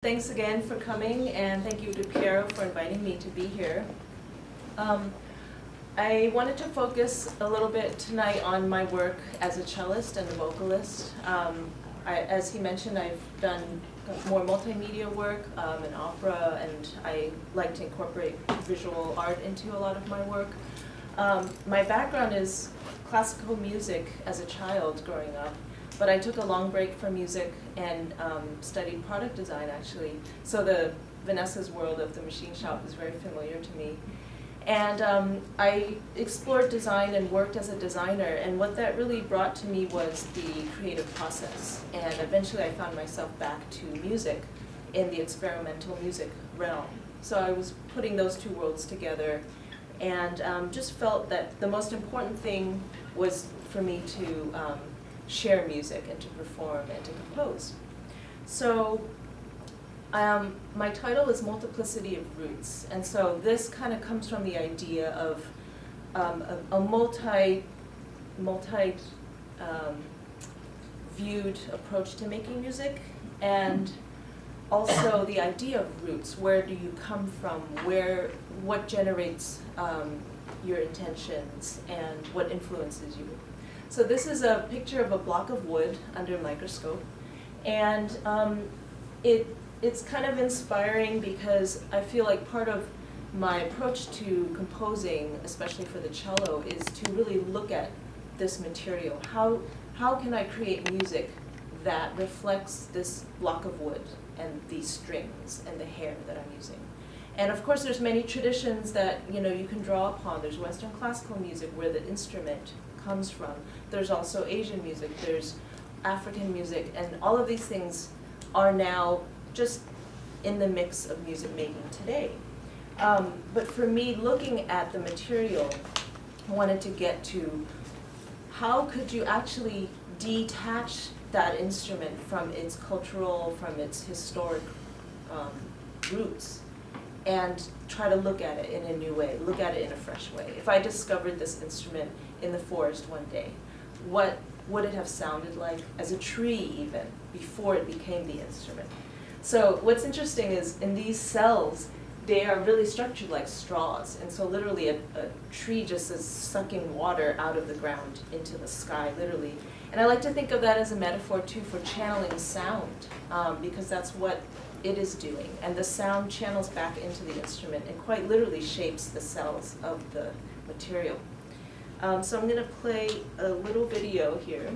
Thanks again for coming, and thank you to Piero for inviting me to be here. I wanted to focus a little bit tonight on my work as a cellist and a vocalist. As he mentioned, I've done more multimedia work and opera, and I like to incorporate visual art into a lot of my work. My background is classical music as a child growing up. But I took a long break from music and studied product design, actually. So the Vanessa's world of the machine shop is very familiar to me. And I explored design and worked as a designer. And what that really brought to me was the creative process. And eventually I found myself back to music in the experimental music realm. So I was putting those two worlds together and just felt that the most important thing was for me to share music and to perform and to compose. So my title is Multiplicity of Roots, and so this kind of comes from the idea of a viewed approach to making music, and also the idea of roots. Where do you come from? What generates your intentions, and what influences you? So this is a picture of a block of wood under a microscope, and it's kind of inspiring because I feel like part of my approach to composing, especially for the cello, is to really look at this material. How can I create music that reflects this block of wood and these strings and the hair that I'm using? And of course there's many traditions that you can draw upon. There's Western classical music where the instrument comes from. There's also Asian music, there's African music, and all of these things are now just in the mix of music making today. But for me, looking at the material, I wanted to get to how could you actually detach that instrument from its cultural, from its historic roots, and try to look at it in a new way, look at it in a fresh way. If I discovered this instrument in the forest one day, what would it have sounded like as a tree even, before it became the instrument? So what's interesting is in these cells, they are really structured like straws, and so literally a tree just is sucking water out of the ground into the sky, literally. And I like to think of that as a metaphor too for channeling sound, because that's what it is doing, and the sound channels back into the instrument and quite literally shapes the cells of the material. So I'm going to play a little video here,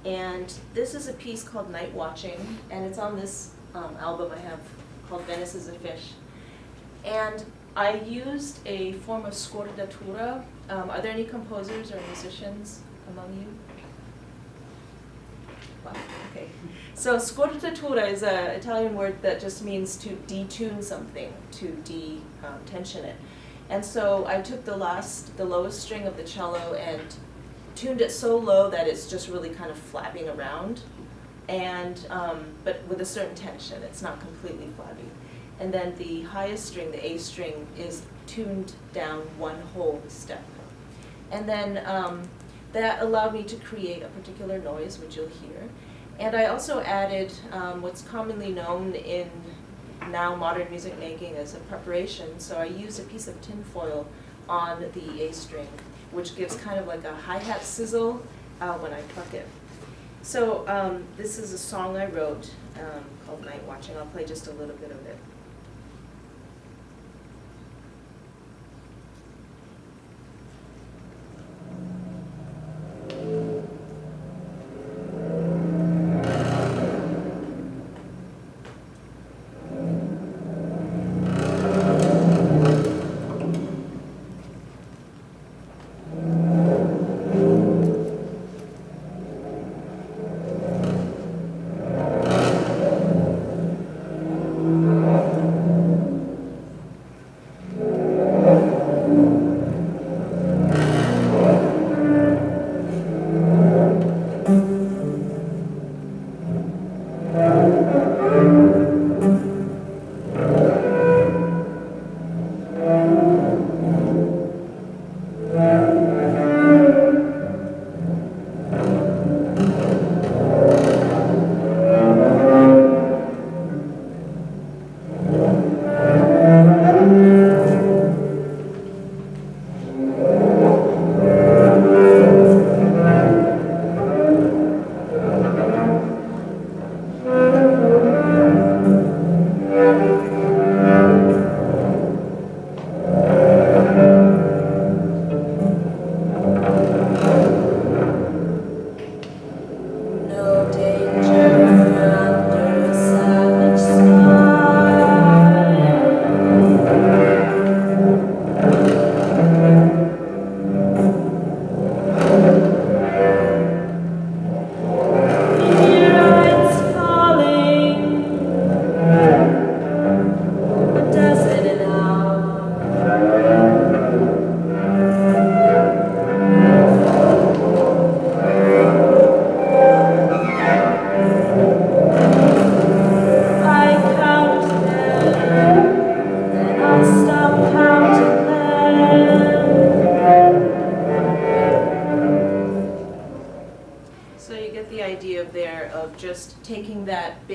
and this is a piece called Night Watching, and it's on this album I have called Venice is a Fish. And I used a form of scordatura. Are there any composers or musicians among you? Wow, okay. So scordatura is an Italian word that just means to detune something, to de-tension it. And so I took the lowest string of the cello and tuned it so low that it's just really kind of flapping around, and but with a certain tension. It's not completely flabby. And then the highest string, the A string, is tuned down one whole step. And then that allowed me to create a particular noise, which you'll hear. And I also added what's commonly known in now modern music making as a preparation. So I use a piece of tin foil on the A string, which gives kind of like a hi-hat sizzle when I pluck it. So this is a song I wrote called Night Watching. I'll play just a little bit of it.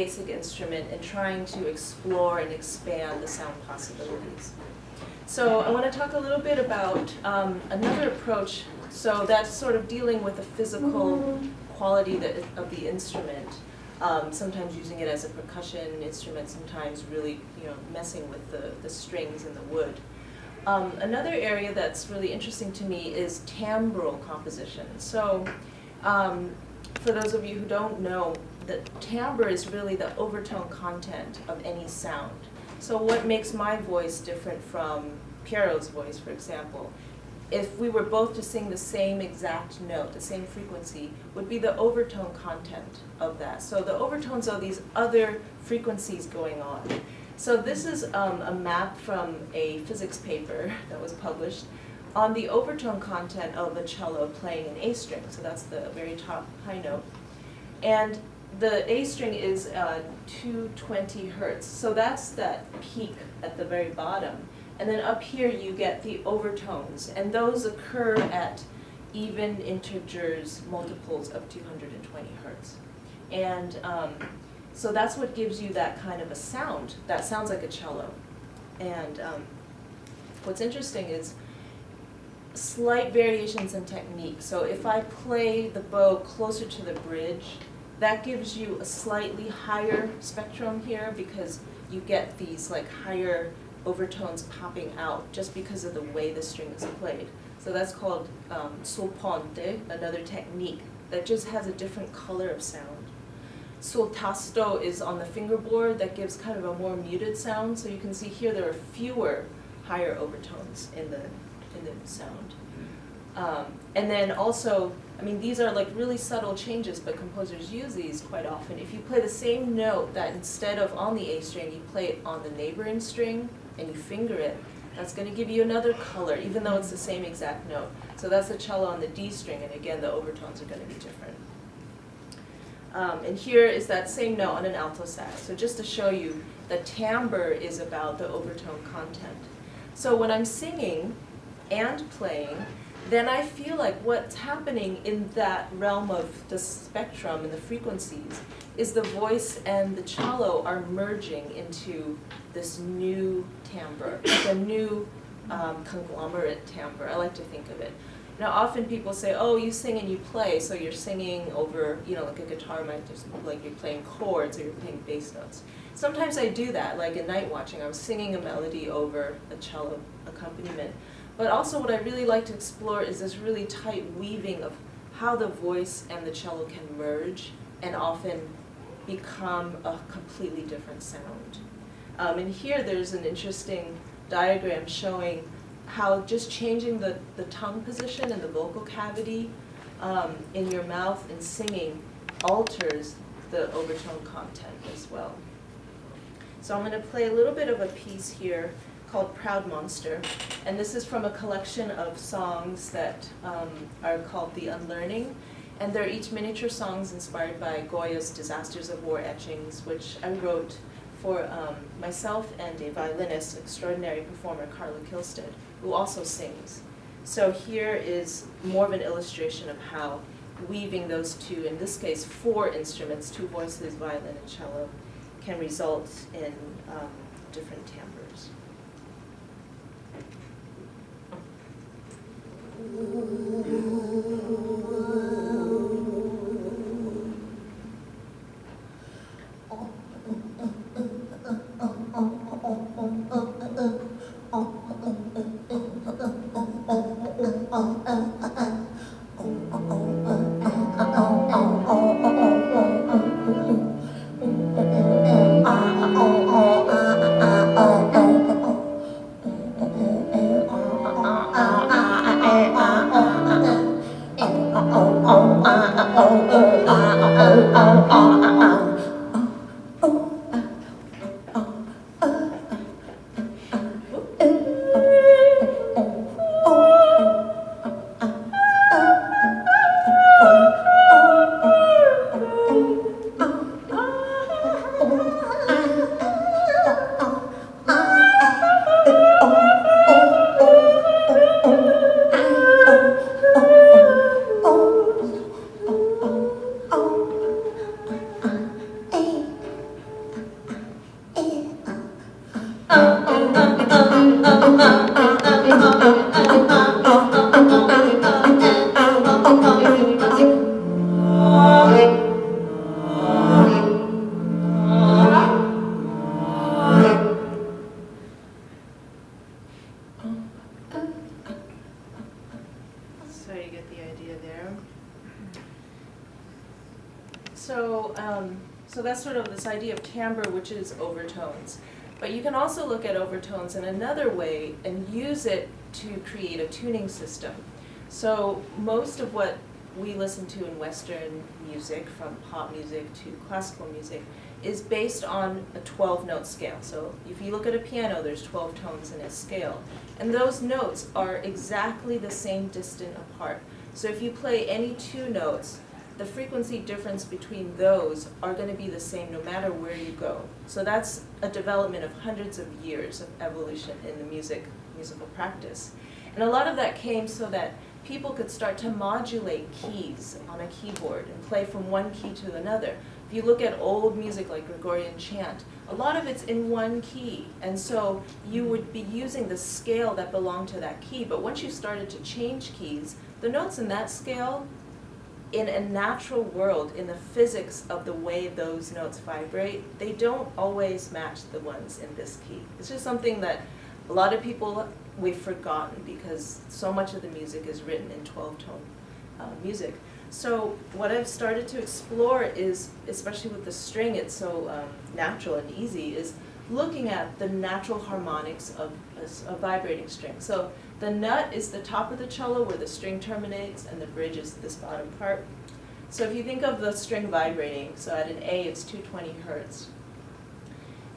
basic instrument and trying to explore and expand the sound possibilities. So I want to talk a little bit about another approach. So that's sort of dealing with the physical quality of the instrument. Sometimes using it as a percussion instrument, sometimes really, messing with the strings and the wood. Another area that's really interesting to me is timbral composition. So for those of you who don't know, the timbre is really the overtone content of any sound. So what makes my voice different from Piero's voice, for example, if we were both to sing the same exact note, the same frequency, would be the overtone content of that. So the overtones are these other frequencies going on. So this is a map from a physics paper that was published on the overtone content of a cello playing an A string. So that's the very top high note. And the A string is 220 hertz. So that's that peak at the very bottom. And then up here you get the overtones. And those occur at even integers multiples of 220 hertz. And so that's what gives you that kind of a sound. That sounds like a cello. And what's interesting is slight variations in technique. So if I play the bow closer to the bridge, that gives you a slightly higher spectrum here because you get these like higher overtones popping out just because of the way the string is played. So that's called sul ponte, another technique that just has a different color of sound. Sul tasto is on the fingerboard that gives kind of a more muted sound. So you can see here there are fewer higher overtones in the sound. And then also, I mean, these are like really subtle changes, but composers use these quite often. If you play the same note that instead of on the A string, you play it on the neighboring string and you finger it, that's going to give you another color, even though it's the same exact note. So that's the cello on the D string, and again, the overtones are going to be different. And here is that same note on an alto sax. So just to show you, the timbre is about the overtone content. So when I'm singing and playing, then I feel like what's happening in that realm of the spectrum and the frequencies is the voice and the cello are merging into this new timbre, like a new conglomerate timbre. I like to think of it. Now, often people say, oh, you sing and you play, so you're singing over, like a guitar might just like you're playing chords or you're playing bass notes. Sometimes I do that, like in night watching, I was singing a melody over a cello accompaniment. But also what I really like to explore is this really tight weaving of how the voice and the cello can merge and often become a completely different sound. And here there's an interesting diagram showing how just changing the tongue position and the vocal cavity in your mouth and singing alters the overtone content as well. So I'm going to play a little bit of a piece here called Proud Monster, and this is from a collection of songs that are called The Unlearning, and they're each miniature songs inspired by Goya's Disasters of War etchings, which I wrote for myself and a violinist, extraordinary performer, Carla Kilstead, who also sings. So here is more of an illustration of how weaving those two, in this case 4 instruments, 2 voices, violin and cello, can result in different timbres. So you get the idea there. So that's sort of this idea of timbre, which is overtones. But you can also look at overtones in another way and use it to create a tuning system. So most of what we listen to in Western music, from pop music to classical music, is based on a 12-note scale. So if you look at a piano, there's 12 tones in a scale. And those notes are exactly the same distance apart. So if you play any two notes, the frequency difference between those are going to be the same no matter where you go. So that's a development of hundreds of years of evolution in the musical practice. And a lot of that came so that people could start to modulate keys on a keyboard and play from one key to another. If you look at old music like Gregorian chant, a lot of it's in one key. And so you would be using the scale that belonged to that key. But once you started to change keys, the notes in that scale, in a natural world, in the physics of the way those notes vibrate, they don't always match the ones in this key. It's just something that a lot of people, we've forgotten because so much of the music is written in 12-tone music. So what I've started to explore is, especially with the string, it's so natural and easy, is looking at the natural harmonics of a vibrating string. So the nut is the top of the cello where the string terminates, and the bridge is this bottom part. So if you think of the string vibrating, so at an A it's 220 hertz.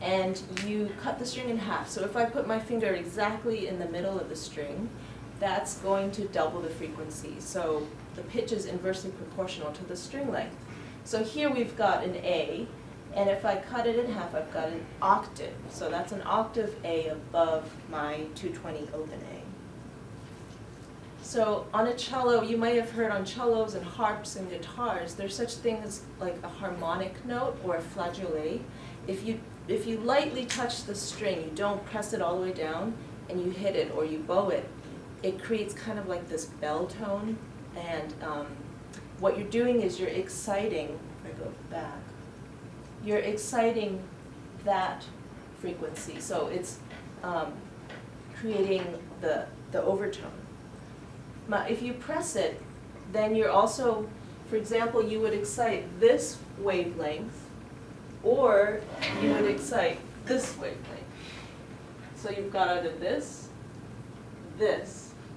And you cut the string in half. So if I put my finger exactly in the middle of the string, that's going to double the frequency. So the pitch is inversely proportional to the string length. So here we've got an A, and if I cut it in half, I've got an octave. So that's an octave A above my 220 open A. So on a cello, you might have heard on cellos and harps and guitars, there's such things like a harmonic note or a flageolet. If you lightly touch the string, you don't press it all the way down, and you hit it or you bow it, it creates kind of like this bell tone. And what you're doing is you're exciting, if I go back, you're exciting that frequency. So it's creating the overtone. If you press it, then you're also, for example, you would excite this wavelength, or you would excite this wavelength. So you've got either this,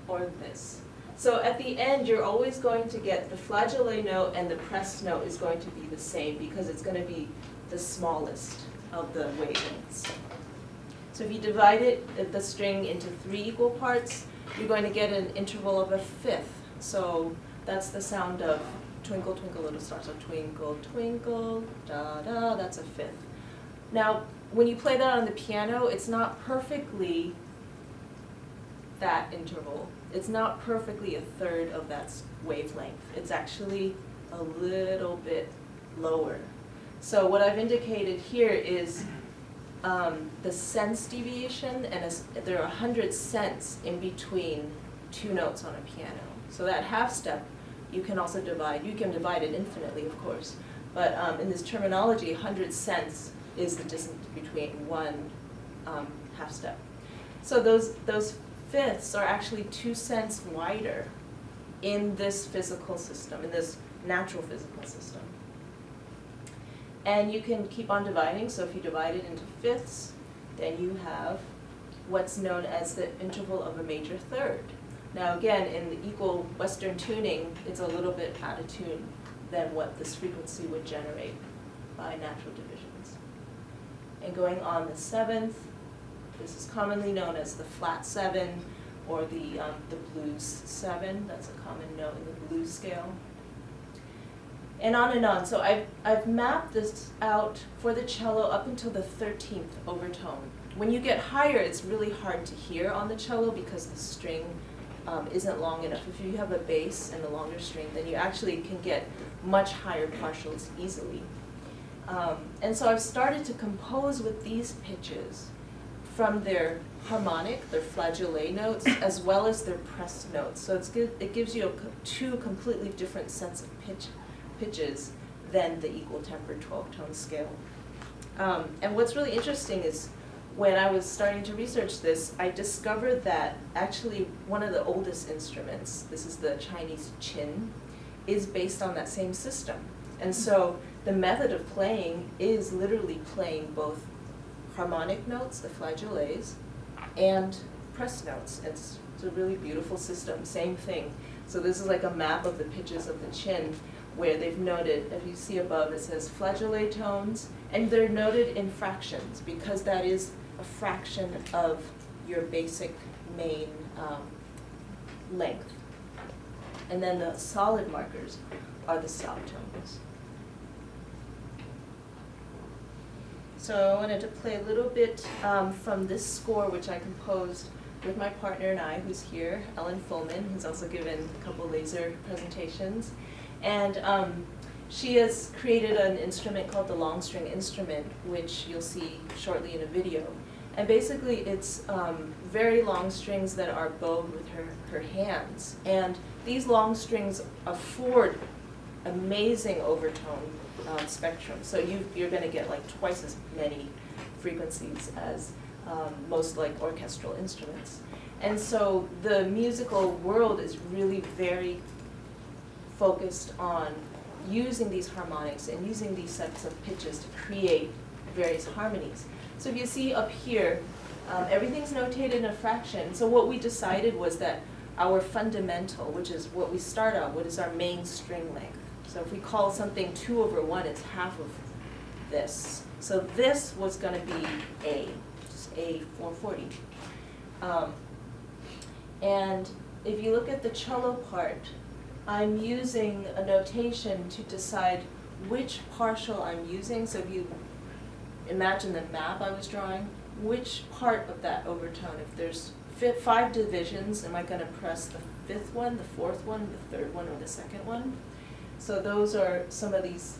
or this. So at the end, you're always going to get the flageolet note, and the pressed note is going to be the same because it's going to be the smallest of the wavelengths. So if you divide it, the string, into 3 equal parts, you're going to get an interval of a fifth. So that's the sound of Twinkle, Twinkle, Little Star. So twinkle, twinkle, da, da, that's a fifth. Now, when you play that on the piano, it's not perfectly that interval. It's not perfectly a third of that wavelength. It's actually a little bit lower. So what I've indicated here is the sense deviation, and there are 100 cents in between 2 notes on a piano. So that half step, you can also divide. You can divide it infinitely, of course. But in this terminology, 100 cents is the distance between one half step. So those fifths are actually 2 cents wider in this physical system, in this natural physical system. And you can keep on dividing. So if you divide it into fifths, then you have what's known as the interval of a major third. Now again, in the equal Western tuning, it's a little bit out of tune than what this frequency would generate by natural divisions. And going on the 7th, this is commonly known as the flat 7, or the blues 7. That's a common note in the blues scale. And on. So I've mapped this out for the cello up until the 13th overtone. When you get higher, it's really hard to hear on the cello because the string isn't long enough. If you have a bass and a longer string, then you actually can get much higher partials easily. And so I've started to compose with these pitches from their harmonic, their flageolet notes, as well as their pressed notes. So it gives you two completely different sets of pitches than the equal tempered 12-tone scale. And what's really interesting is when I was starting to research this, I discovered that actually one of the oldest instruments, this is the Chinese qin, is based on that same system. And so the method of playing is literally playing both harmonic notes, the flageolets, and pressed notes. It's a really beautiful system, same thing. So this is like a map of the pitches of the qin, where they've noted, if you see above, it says flageolet tones, and they're noted in fractions, because that is a fraction of your basic main length. And then the solid markers are the subtones. So I wanted to play a little bit from this score, which I composed with my partner and I, who's here, Ellen Fullman, who's also given a couple laser presentations. And she has created an instrument called the long string instrument, which you'll see shortly in a video. And basically it's very long strings that are bowed with her hands. And these long strings afford amazing overtone spectrum. So you're going to get like twice as many frequencies as most like orchestral instruments. And so the musical world is really very focused on using these harmonics and using these sets of pitches to create various harmonies. So if you see up here, everything's notated in a fraction. So what we decided was that our fundamental, which is what we start out with, is our main string length. So if we call something 2/1, it's half of this. So this was going to be A, just A 440. And if you look at the cello part, I'm using a notation to decide which partial I'm using. So if you imagine the map I was drawing, which part of that overtone, if there's 5 divisions, am I going to press the 5th one, the 4th one, the 3rd one, or the 2nd one? So those are some of these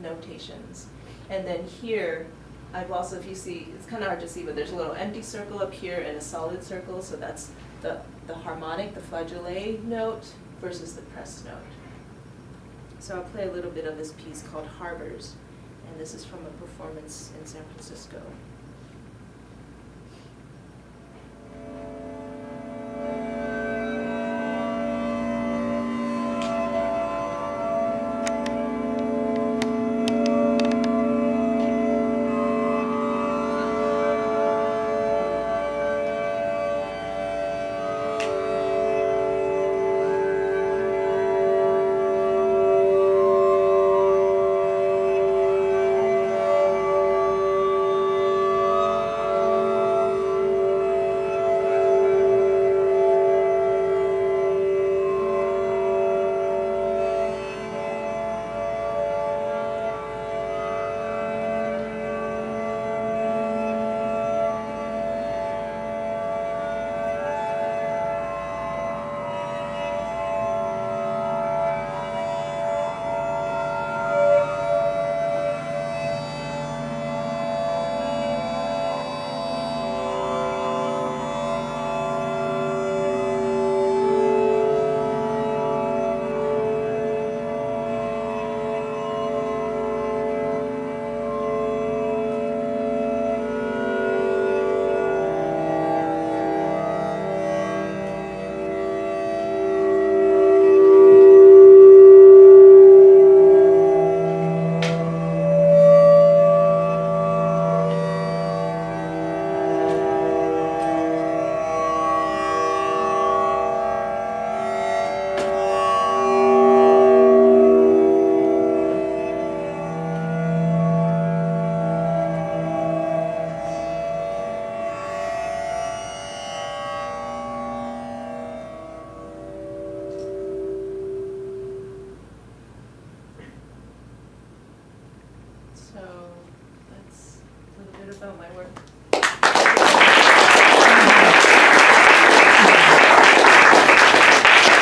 notations. And then here, I've also, if you see, it's kind of hard to see, but there's a little empty circle up here and a solid circle. So that's the harmonic, the flageolet note versus the pressed note. So I'll play a little bit of this piece called Harbors. And this is from a performance in San Francisco. So that's a little bit about my work.